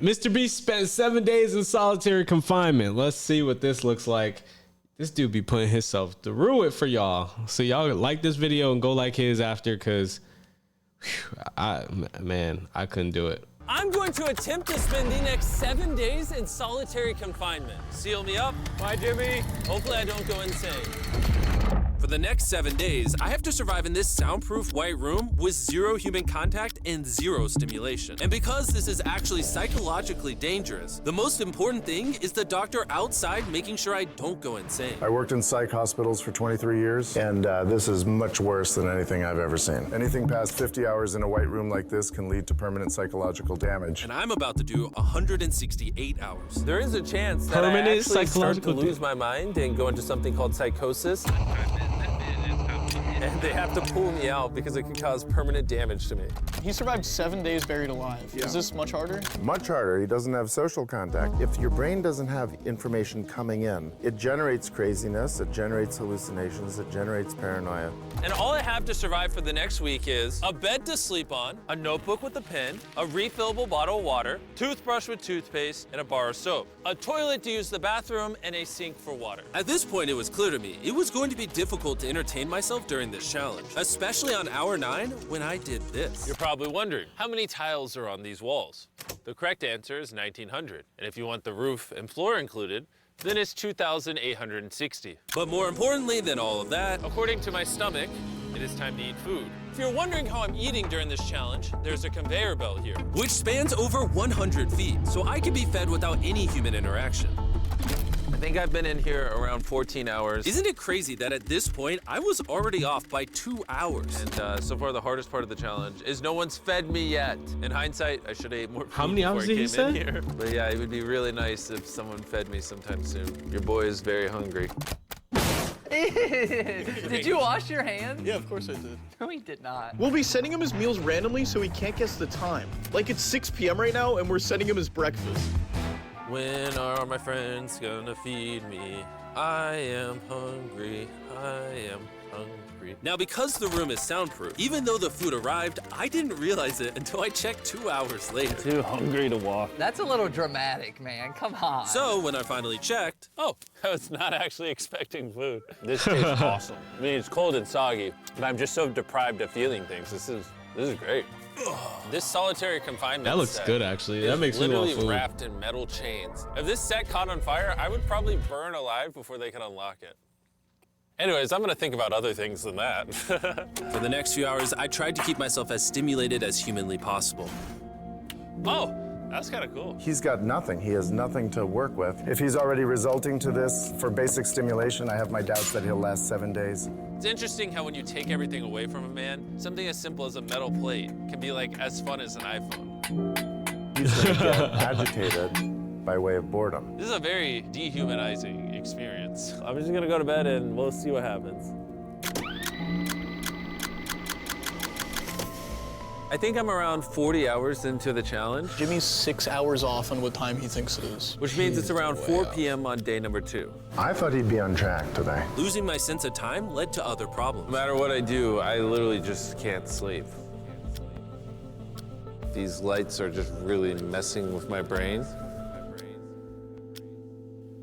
MrBeast spent 7 days in solitary confinement. Let's see what this looks like. This dude be putting himself through it for y'all. So y'all like this video and go like his after, because I couldn't do it. I'm going to attempt to spend the next 7 days in solitary confinement. Seal me up. Bye, Jimmy. Hopefully I don't go insane. For the next 7 days, I have to survive in this soundproof white room with 0 human contact and 0 stimulation. And because this is actually psychologically dangerous, the most important thing is the doctor outside making sure I don't go insane. I worked in psych hospitals for 23 years, and this is much worse than anything I've ever seen. Anything past 50 hours in a white room like this can lead to permanent psychological damage. And I'm about to do 168 hours. There is a chance that Permanent I actually start to psychological lose my mind and go into something called psychosis. And they have to pull me out because it can cause permanent damage to me. He survived 7 days buried alive. Yeah. Is this much harder? Much harder. He doesn't have social contact. If your brain doesn't have information coming in, it generates craziness, it generates hallucinations, it generates paranoia. And all I have to survive for the next week is a bed to sleep on, a notebook with a pen, a refillable bottle of water, toothbrush with toothpaste, and a bar of soap, a toilet to use the bathroom, and a sink for water. At this point, it was clear to me it was going to be difficult to entertain myself during this challenge, especially on hour 9 when I did this. You're probably wondering, how many tiles are on these walls? The correct answer is 1,900. And if you want the roof and floor included, then it's 2,860. But more importantly than all of that, according to my stomach, it is time to eat food. If you're wondering how I'm eating during this challenge, there's a conveyor belt here, which spans over 100 feet, so I can be fed without any human interaction. I think I've been in here around 14 hours. Isn't it crazy that at this point, I was already off by 2 hours? And so far, the hardest part of the challenge is no one's fed me yet. In hindsight, I should have ate more food. How many hours did he say? Here. But yeah, it would be really nice if someone fed me sometime soon. Your boy is very hungry. Did you wash your hands? Yeah, of course I did. No, he did not. We'll be sending him his meals randomly so he can't guess the time. Like it's 6 p.m. right now and we're sending him his breakfast. When are my friends gonna feed me? I am hungry, I am hungry. Now, because the room is soundproof, even though the food arrived, I didn't realize it until I checked 2 hours later. Too hungry to walk. That's a little dramatic, man. Come on. So when I finally checked, oh, I was not actually expecting food. This tastes awesome. I mean, it's cold and soggy, but I'm just so deprived of feeling things. This is great. This solitary confinement That looks set good, actually. That makes me want literally food. wrapped in metal chains. If this set caught on fire, I would probably burn alive before they could unlock it. Anyways, I'm gonna think about other things than that. For the next few hours, I tried to keep myself as stimulated as humanly possible. Oh, that's kind of cool. He's got nothing. He has nothing to work with. If he's already resulting to this for basic stimulation, I have my doubts that he'll last 7 days. It's interesting how when you take everything away from a man, something as simple as a metal plate can be like as fun as an iPhone. He's going to get agitated by way of boredom. This is a very dehumanizing experience. I'm just gonna go to bed and we'll see what happens. I think I'm around 40 hours into the challenge, Jimmy's 6 hours off on what time he thinks it is. which means it's around 4 p.m. on day number 2. I thought he'd be on track today. Losing my sense of time led to other problems. No matter what I do, I literally just can't sleep. These lights are just really messing with my brain.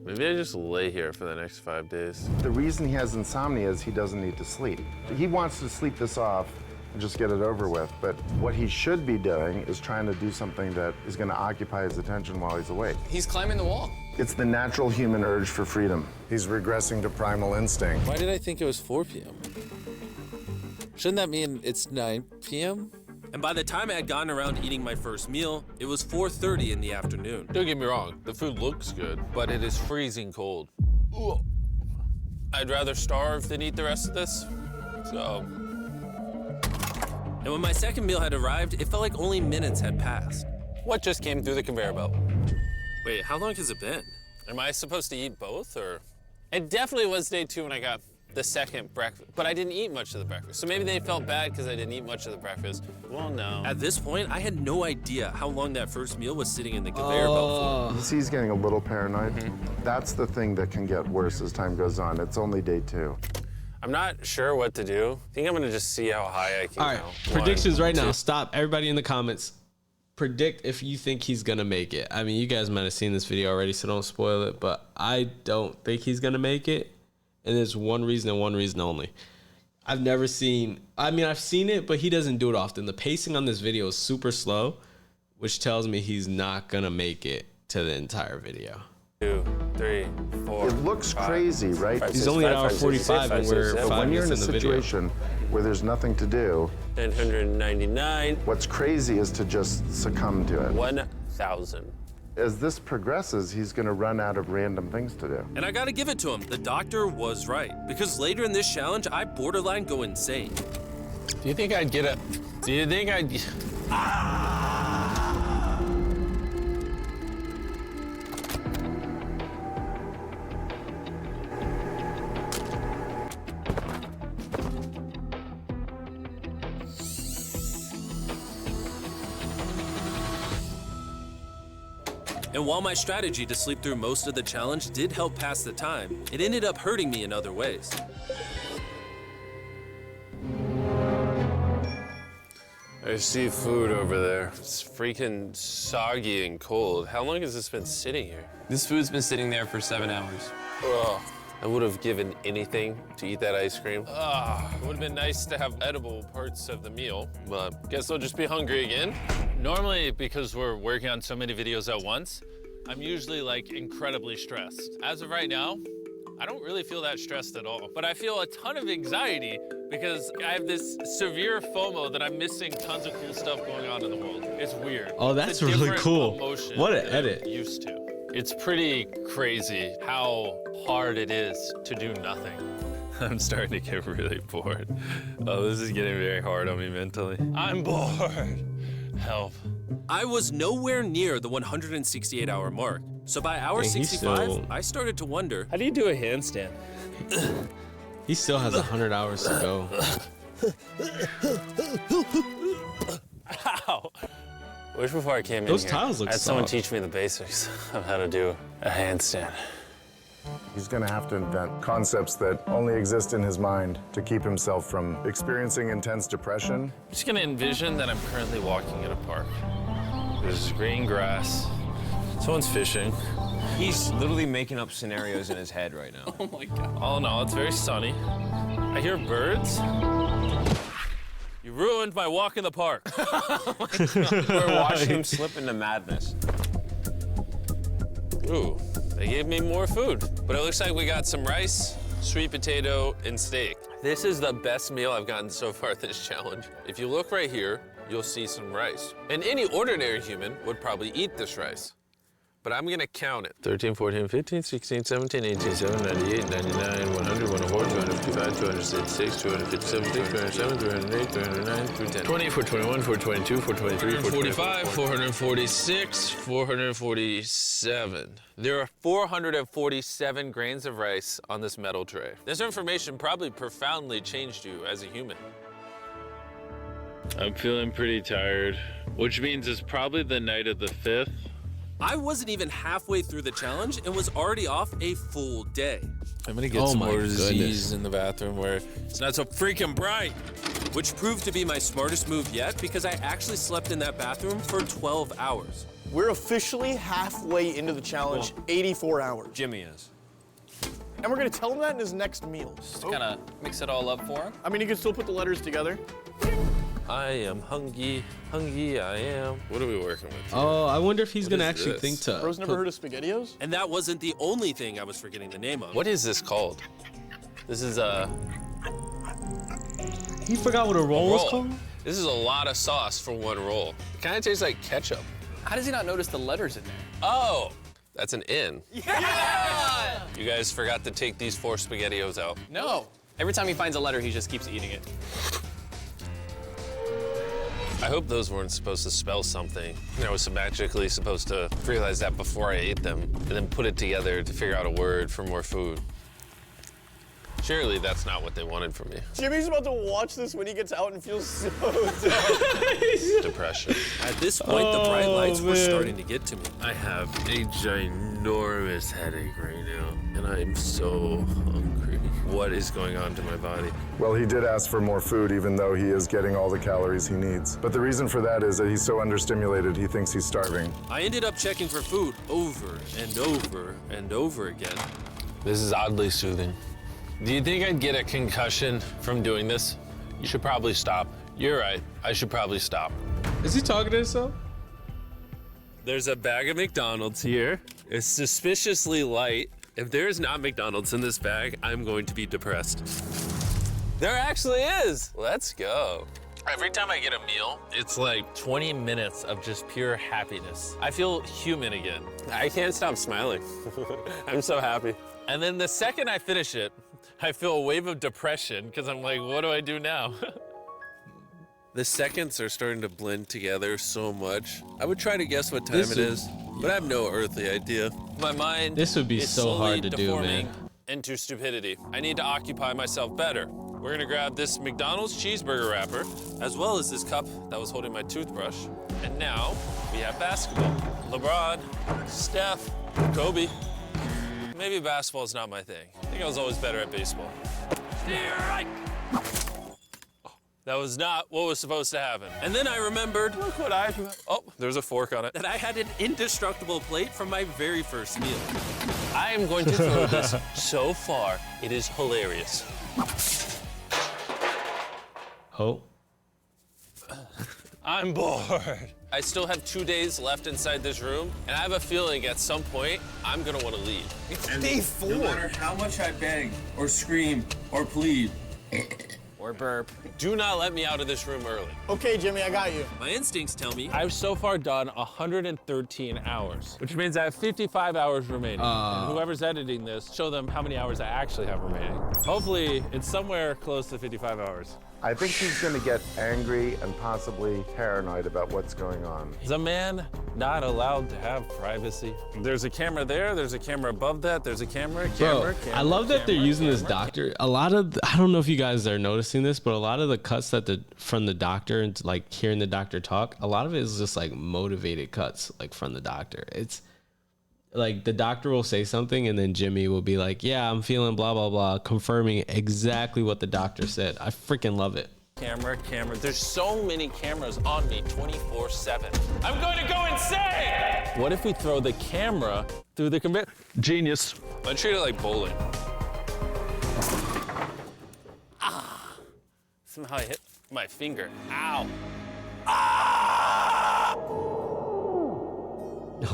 Maybe I just lay here for the next 5 days. The reason he has insomnia is he doesn't need to sleep. He wants to sleep this off and just get it over with, but what he should be doing is trying to do something that is going to occupy his attention while he's awake. He's climbing the wall. It's the natural human urge for freedom. He's regressing to primal instinct. Why did I think it was 4 p.m.? Shouldn't that mean it's 9 p.m.? And by the time I had gotten around eating my first meal, it was 4:30 in the afternoon. Don't get me wrong, the food looks good, but it is freezing cold. Ugh. I'd rather starve than eat the rest of this, so. And when my second meal had arrived, it felt like only minutes had passed. What just came through the conveyor belt? Wait, how long has it been? Am I supposed to eat both, or? It definitely was day 2 when I got the second breakfast, but I didn't eat much of the breakfast. So maybe they felt bad because I didn't eat much of the breakfast. Well, no. At this point, I had no idea how long that first meal was sitting in the conveyor belt for. You see he's getting a little paranoid? That's the thing that can get worse as time goes on. It's only day 2. I'm not sure what to do. I think I'm gonna just see how high I can All right, go. predictions 1, right now. 2. Stop, everybody in the comments. predict if you think he's gonna make it. I mean, you guys might have seen this video already, so don't spoil it, but I don't think he's gonna make it. And there's one reason and one reason only. I've seen it, but he doesn't do it often. The pacing on this video is super slow, which tells me he's not gonna make it to the entire video. 2, 3, 4. It looks crazy, right? He's only an hour 45 and we're 5 When you're in minutes a in the video. situation where there's nothing to do, 999. what's crazy is to just succumb to it. 1,000. As this progresses, he's going to run out of random things to do. And I gotta give it to him, the doctor was right. Because later in this challenge, I borderline go insane. Do you think I'd get a... Do you think I'd... And while my strategy to sleep through most of the challenge did help pass the time, it ended up hurting me in other ways. I see food over there. It's freaking soggy and cold. How long has this been sitting here? This food's been sitting there for 7 hours. Ugh. I would have given anything to eat that ice cream. It would have been nice to have edible parts of the meal, but guess I'll just be hungry again. Normally, because we're working on so many videos at once, I'm usually like incredibly stressed. As of right now, I don't really feel that stressed at all, but I feel a ton of anxiety because I have this severe FOMO that I'm missing tons of cool stuff going on in the world. It's weird. Oh, It's that's a really different cool. emotion What an than I'm edit. used to. It's pretty crazy how hard it is to do nothing. I'm starting to get really bored. Oh, this is getting very hard on me mentally. I'm bored. Help. I was nowhere near the 168-hour mark. So by hour Dang, he's 65, still- I started to wonder, How do you do a handstand? He still has 100 hours to go. Ow. I wish before I came in Those here, tiles look I had someone soft. teach me the basics of how to do a handstand. He's going to have to invent concepts that only exist in his mind to keep himself from experiencing intense depression. I'm just gonna envision that I'm currently walking in a park. There's green grass. Someone's fishing. He's literally making up scenarios in his head right now. Oh my God. All in all, it's very sunny. I hear birds. you ruined my walk in the park. We're watching him slip into madness. Ooh, they gave me more food. But it looks like we got some rice, sweet potato, and steak. This is the best meal I've gotten so far this challenge. If you look right here, you'll see some rice. And any ordinary human would probably eat this rice. But I'm gonna count it. 13, 14, 15, 16, 17, 18, 17, 98, 99, 100, 104, 255, 266, 257, 207, 208, 209, 310. 20, 421, 422, 423, 445, 446, 447. There are 447 grains of rice on this metal tray. This information probably profoundly changed you as a human. I'm feeling pretty tired, which means it's probably the night of the 5th. I wasn't even halfway through the challenge and was already off a full day. I'm gonna get Oh some my more goodness. Z's in the bathroom where it's not so freaking bright. Which proved to be my smartest move yet because I actually slept in that bathroom for 12 hours. We're officially halfway into the challenge, 84 hours. Jimmy is. And we're gonna tell him that in his next meal. Just kind of mix it all up for him. I mean, you can still put the letters together. I am hungry, hungry I am. What are we working with here? Oh, I wonder if he's gonna is actually this? think to. Bro's never heard of SpaghettiOs? And that wasn't the only thing I was forgetting the name of. What is this called? This is a He forgot what a roll was roll. called? This is a lot of sauce for one roll. It kind of tastes like ketchup. How does he not notice the letters in there? Oh, that's an N. Yeah! You guys forgot to take these 4 SpaghettiOs out. No. Every time he finds a letter, he just keeps eating it. I hope those weren't supposed to spell something. I was magically supposed to realize that before I ate them and then put it together to figure out a word for more food. Surely that's not what they wanted from me. Jimmy's about to watch this when he gets out and feels so dumb. Depression. At this point, the bright lights were starting to get to me. I have a ginormous headache right now, and I am so hungry. What is going on to my body? Well, he did ask for more food, even though he is getting all the calories he needs. But the reason for that is that he's so understimulated, he thinks he's starving. I ended up checking for food over and over and over again. This is oddly soothing. Do you think I'd get a concussion from doing this? You should probably stop. You're right. I should probably stop. Is he talking to himself? There's a bag of McDonald's here. It's suspiciously light. If there's not McDonald's in this bag, I'm going to be depressed. There actually is. Let's go. Every time I get a meal, it's like 20 minutes of just pure happiness. I feel human again. I can't stop smiling. I'm so happy. And then the second I finish it, I feel a wave of depression because I'm like, what do I do now? The seconds are starting to blend together so much. I would try to guess what time it is, but I have no earthly idea. My mind This would be is so slowly hard to do, deforming man. into stupidity. I need to occupy myself better. We're gonna grab this McDonald's cheeseburger wrapper, as well as this cup that was holding my toothbrush. And now we have basketball. LeBron, Steph, Kobe. Maybe basketball is not my thing. I think I was always better at baseball. That was not what was supposed to happen. And then I remembered, look what oh, there's a fork on it, that I had an indestructible plate from my very first meal. I am going to throw this so far, it is hilarious. Oh. I'm bored. I still have 2 days left inside this room, and I have a feeling at some point, I'm gonna wanna leave. It's day 4. No matter how much I beg or scream or plead, Or burp. Do not let me out of this room early. Okay, Jimmy, I got you. My instincts tell me I've so far done 113 hours, which means I have 55 hours remaining. And whoever's editing this, show them how many hours I actually have remaining. Hopefully, it's somewhere close to 55 hours. I think he's going to get angry and possibly paranoid about what's going on. Is a man not allowed to have privacy? There's a camera there, there's a camera above that, there's a camera. Bro, I love that they're using this doctor. A lot of, I don't know if you guys are noticing this, but a lot of the cuts that from the doctor and like hearing the doctor talk, a lot of it is just like motivated cuts, like from the doctor. It's like the doctor will say something and then Jimmy will be like, yeah, I'm feeling blah, blah, blah, confirming exactly what the doctor said. I freaking love it. Camera. There's so many cameras on me 24/7. I'm going to go insane! What if we throw the camera through the conveyor? Genius. I treat it like bowling. Ah! Somehow I hit my finger. Ow. Ah!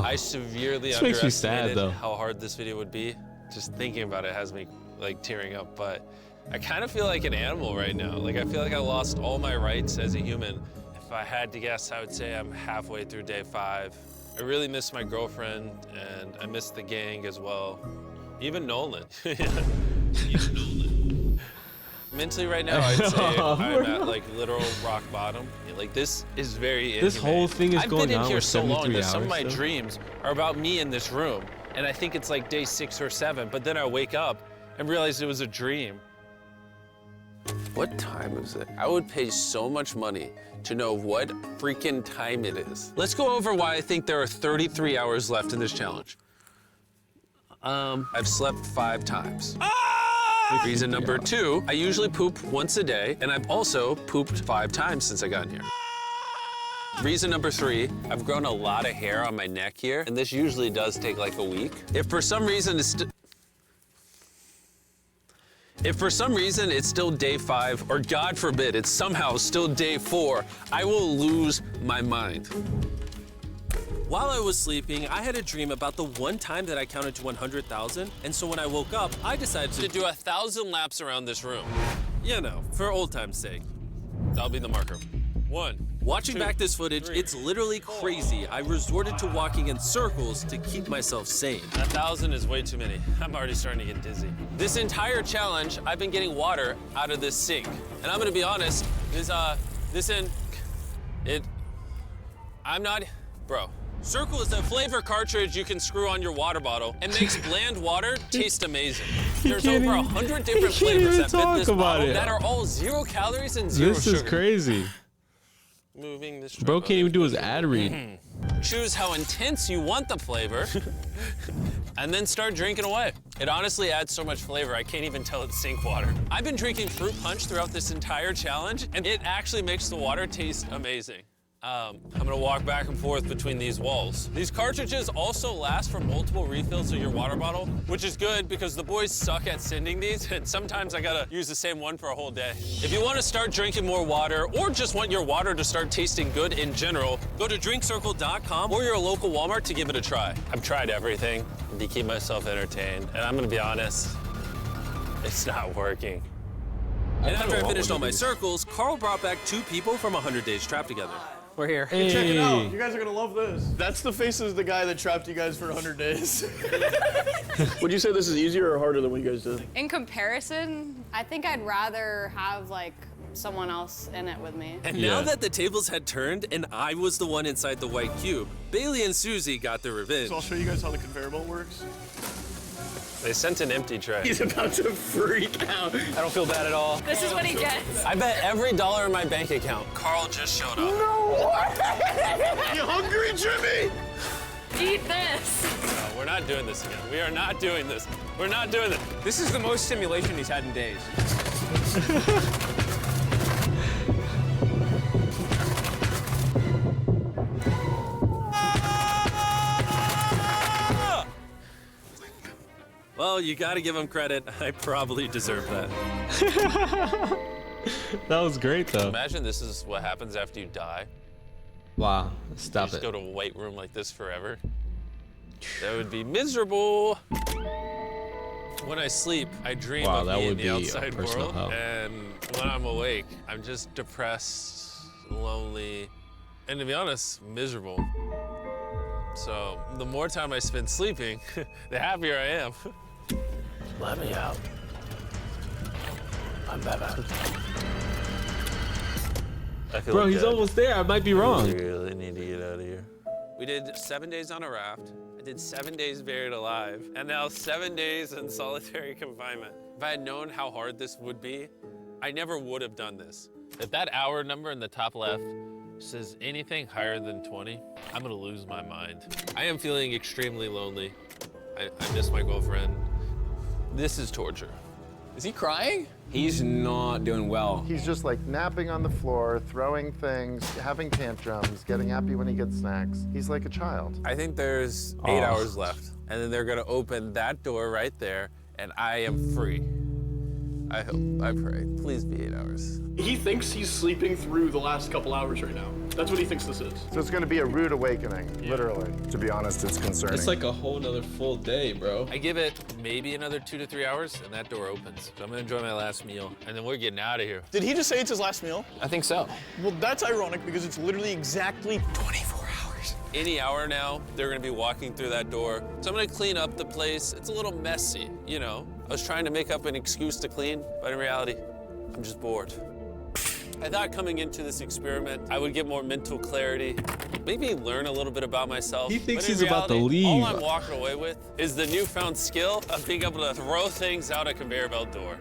I severely This makes me sad, underestimated though. how hard this video would be. Just thinking about it has me like tearing up, but I kind of feel like an animal right now. Like I feel like I lost all my rights as a human. If I had to guess, I would say I'm halfway through day 5. I really miss my girlfriend and I miss the gang as well. Even Nolan. Even Nolan. Mentally right now, I'd say I'm at like literal rock bottom. Like this is very This inhumane. whole thing is I've going been in on here with so long 73 that some of my hours, though. dreams are about me in this room. And I think it's like day 6 or 7, but then I wake up and realize it was a dream. What time is it? I would pay so much money to know what freaking time it is. Let's go over why I think there are 33 hours left in this challenge. I've slept 5 times. Reason number 2, I usually poop once a day, and I've also pooped 5 times since I got in here. Reason number 3, I've grown a lot of hair on my neck here, and this usually does take like a week. If for some reason it's still day 5, or God forbid, it's somehow still day 4, I will lose my mind. While I was sleeping, I had a dream about the one time that I counted to 100,000, and so when I woke up, I decided to do 1,000 laps around this room. You know, for old time's sake. That'll be the marker. 1. Watching back this footage, it's literally crazy. I resorted to walking in circles to keep myself sane. 1,000 is way too many. I'm already starting to get dizzy. This entire challenge, I've been getting water out of this sink. And I'm gonna be honest, bro, Circle is a flavor cartridge you can screw on your water bottle and makes bland water taste amazing. There's over 100 different flavors that fit this bottle that are all 0 calories and 0 sugar. This is crazy. Moving this. Bro can't even do his ad read. Choose how intense you want the flavor, and then start drinking away. It honestly adds so much flavor, I can't even tell it's sink water. I've been drinking fruit punch throughout this entire challenge, and it actually makes the water taste amazing. I'm gonna walk back and forth between these walls. These cartridges also last for multiple refills of your water bottle, which is good because the boys suck at sending these, and sometimes I gotta use the same one for a whole day. If you wanna start drinking more water, or just want your water to start tasting good in general, go to drinkcircle.com or your local Walmart to give it a try. I've tried everything to keep myself entertained, and I'm gonna be honest, it's not working. And after I finished all my circles, Carl brought back 2 people from 100 Days Trapped Together. We're here. Hey. Check it out. You guys are gonna love this. That's the face of the guy that trapped you guys for 100 days. Would you say this is easier or harder than what you guys did? In comparison, I think I'd rather have like someone else in it with me. And now that the tables had turned and I was the one inside the white cube, Bailey and Susie got their revenge. So I'll show you guys how the conveyor belt works. They sent an empty tray. He's about to freak out. I don't feel bad at all. This is what he gets. I bet every dollar in my bank account. Carl just showed up. No way! You hungry, Jimmy? Eat this. No, we're not doing this again. We are not doing this. We're not doing this. This is the most stimulation he's had in days. Well, you gotta give him credit. I probably deserve that. That was great though. Imagine this is what happens after you die. Wow, stop Just it. go to a white room like this forever. That would be miserable. When I sleep, I dream Wow, of that me in would the be a outside personal world. hell. And when I'm awake, I'm just depressed, lonely, and to be honest, miserable. So the more time I spend sleeping, the happier I am. Let me out. I'm Batman. Bro, he's almost there. I might be wrong. I really need to get out of here. We did 7 days on a raft. I did 7 days buried alive, and now 7 days in solitary confinement. If I had known how hard this would be, I never would have done this. If that hour number in the top left says anything higher than 20, I'm gonna lose my mind. I am feeling extremely lonely. I miss my girlfriend. This is torture. Is he crying? He's not doing well. He's just like napping on the floor, throwing things, having tantrums, getting happy when he gets snacks. He's like a child. I think there's 8 hours left, and then they're gonna open that door right there, and I am free. I hope, I pray. Please be 8 hours. He thinks he's sleeping through the last couple hours right now. That's what he thinks this is. So it's going to be a rude awakening, literally. To be honest, it's concerning. It's like a whole nother full day, bro. I give it maybe another 2 to 3 hours, and that door opens. So I'm gonna enjoy my last meal, and then we're getting out of here. Did he just say it's his last meal? I think so. Well, that's ironic because it's literally exactly 24 hours. Any hour now, they're gonna be walking through that door. So I'm gonna clean up the place. It's a little messy, you know. I was trying to make up an excuse to clean, but in reality, I'm just bored. I thought coming into this experiment, I would get more mental clarity, maybe learn a little bit about myself. He thinks But in he's about to reality, leave. All I'm walking away with is the newfound skill of being able to throw things out a conveyor belt door.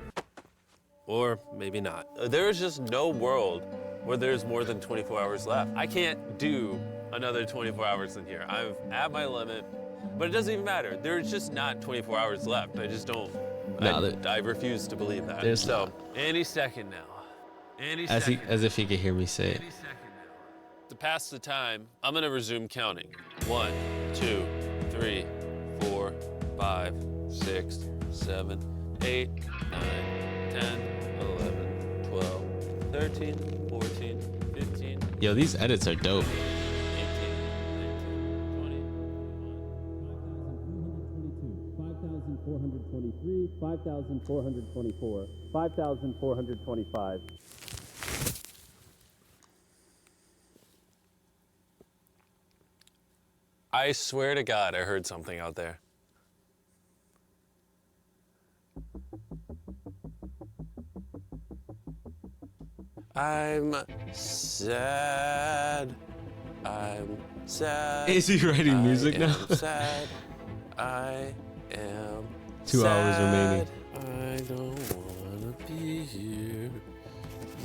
Or maybe not. There is just no world where there's more than 24 hours left. I can't do another 24 hours in here. I'm at my limit, but it doesn't even matter. There's just not 24 hours left. I just don't. No, I refuse to believe that. there's So not. any second now. Any As second. as if he could hear me say it. Any second now. To pass the time, I'm gonna resume counting. 1, 2, 3, 4, 5, 6, 7, 8, 9, 10, 11, 12, 13, 14, 15, Yo, these edits are dope. 18, 19, 20. 5,423, 5,424, 5,425. I swear to God, I heard something out there. I'm sad. I'm sad. Is he writing music now? Sad. I am 2 hours remaining. I don't wanna be here.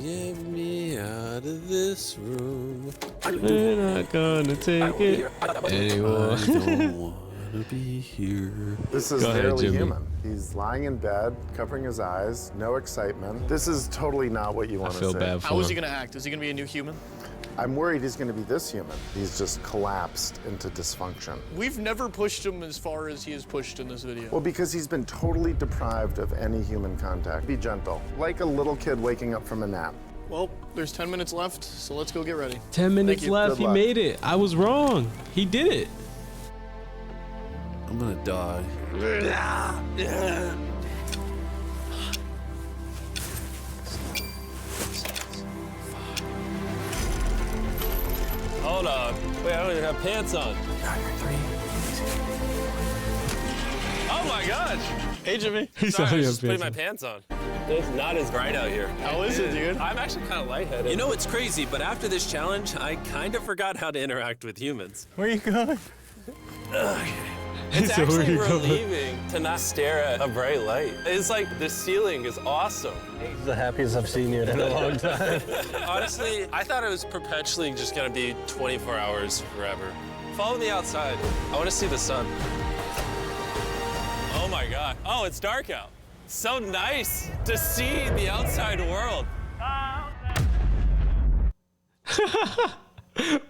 Get me out of this room. We're not gonna take it anymore. I don't wanna be here. This is Go ahead, barely Jimmy. human. He's lying in bed, covering his eyes, no excitement. This is totally not what you I want to feel see. bad for How is he him. gonna act? Is he gonna be a new human? I'm worried he's going to be this human. He's just collapsed into dysfunction. We've never pushed him as far as he is pushed in this video. Well, because he's been totally deprived of any human contact. Be gentle, like a little kid waking up from a nap. Well, there's 10 minutes left, so let's go get ready. 10 minutes you. left. Good He luck. made it. I was wrong. He did it. I'm gonna die. Hold on. Wait, I don't even have pants on. Oh my gosh. Hey, Jimmy. He's Sorry, I already was on just putting my pants. pants on. It's not as bright out here. How is it, dude? I'm actually kind of lightheaded. You know what's crazy, but after this challenge, I kind of forgot how to interact with humans. Where are you going? It's So where actually you going? relieving to not stare at a bright light. It's like the ceiling is awesome. The happiest I've seen you in a long time. Honestly, I thought it was perpetually just gonna be 24 hours forever. Follow me outside. I want to see the sun. Oh my God. Oh, it's dark out. So nice to see the outside world.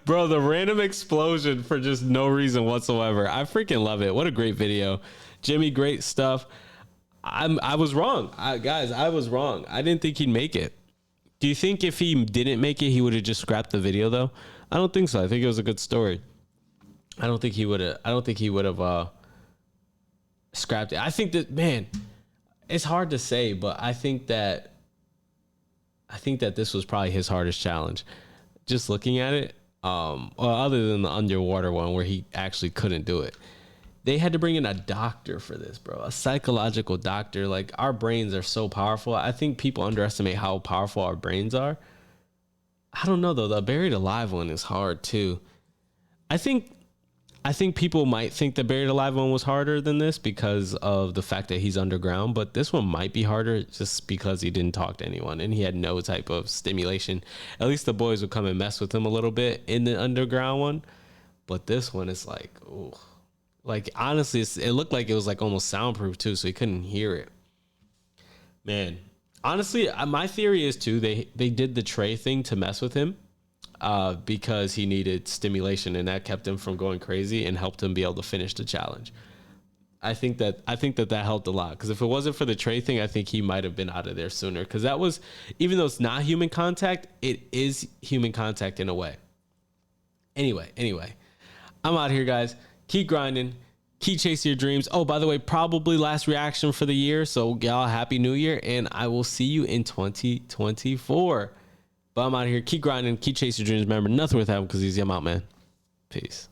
Bro, the random explosion for just no reason whatsoever. I freaking love it. What a great video. Jimmy, great stuff. I was wrong. Guys, I was wrong. I didn't think he'd make it. Do you think if he didn't make it, he would have just scrapped the video though? I don't think so. I think it was a good story. I don't think he would have scrapped it. I think that, man, it's hard to say, but I think that this was probably his hardest challenge. Just looking at it, well, other than the underwater one where he actually couldn't do it. They had to bring in a doctor for this, bro. A psychological doctor. Like, our brains are so powerful. I think people underestimate how powerful our brains are. I don't know though. The buried alive one is hard too. I think people might think the buried alive one was harder than this because of the fact that he's underground, but this one might be harder just because he didn't talk to anyone and he had no type of stimulation. At least the boys would come and mess with him a little bit in the underground one, but this one is like, ooh. Like, honestly, it looked like it was like almost soundproof too, so he couldn't hear it. Man, honestly, my theory is too, they did the tray thing to mess with him. Because he needed stimulation and that kept him from going crazy and helped him be able to finish the challenge. I think that helped a lot, because if it wasn't for the tray thing, I think he might have been out of there sooner, because that was, even though it's not human contact, it is human contact in a way. Anyway, I'm out here, guys. Keep grinding. Keep chasing your dreams. Oh, by the way, probably last reaction for the year. So y'all, Happy New Year, and I will see you in 2024. But I'm out here. Keep grinding. Keep chasing your dreams. Remember, nothing worth having because he's I'm out, man. Peace.